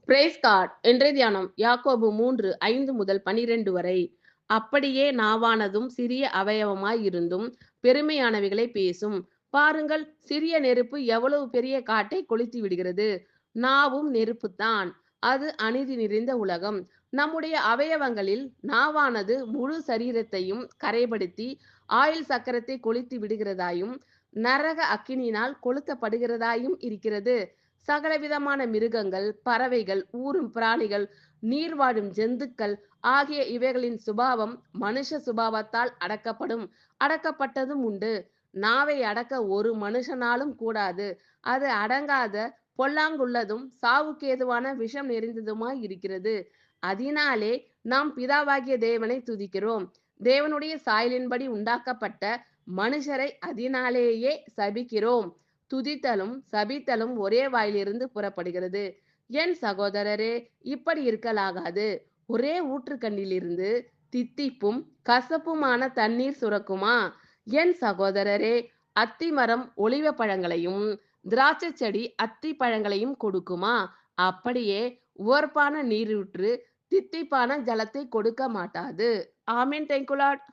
Price God. இன்றைய தியானம் யாக்கோபு 3:5-12 வரை. அப்படியே நாவானதும் சிறிய அவயவமாய் இருந்தும் பெருமையானவைகளை பேசும். பாருங்கள், சிறிய நெருப்பு எவ்வளவு பெரிய காட்டை கொளுத்தி விடுகிறது. நாவும் நெருப்புத்தான். அது அநீதி நிறைந்த உலகம். நம்முடைய அவயவங்களில் நாவானது முழு சரீரத்தையும் கரைபடுத்தி ஆயுள் சக்கரத்தை கொளுத்தி விடுகிறதாயும் நரக அக்கினியினால் கொளுத்தப்படுகிறதாயும் இருக்கிறது. சகலவிதமான மிருகங்கள், பறவைகள், ஊரும் பிராணிகள், நீர் வாழும் ஜந்துக்கள் ஆகிய இவைகளின் சுபாவம் மனுஷ சுபாவத்தால் அடக்கப்படும், அடக்கப்பட்டதும் உண்டு. நாவை அடக்க ஒரு மனுஷனாலும் கூடாது. அது அடங்காத பொல்லாங்குள்ளதும் சாவுக்கேதுவான விஷம் நிறைந்ததுமாய் இருக்கிறது. அதனாலே நாம் பிதாவாகிய தேவனை துதிக்கிறோம். தேவனுடைய சாயலின்படி உண்டாக்கப்பட்ட மனுஷரை அதனாலேயே சபிக்கிறோம். துதித்தலும் சபித்தலும் ஒரே வாயிலிருந்து புறப்படுகிறது. என் சகோதரரே, இப்படி இருக்கலாகாது. ஒரே ஊற்றுக்கண்ணிலிருந்து தித்திப்பும் கசப்புமான தண்ணீர் சுரக்குமா? என் சகோதரரே, அத்திமரம் ஒலிவ பழங்களையும் திராட்சை செடி அத்தி பழங்களையும் கொடுக்குமா? அப்படியே உவர்ப்பான நீரூற்று தித்திப்பான ஜலத்தை கொடுக்க மாட்டாது. ஆமென். Thank you Lord.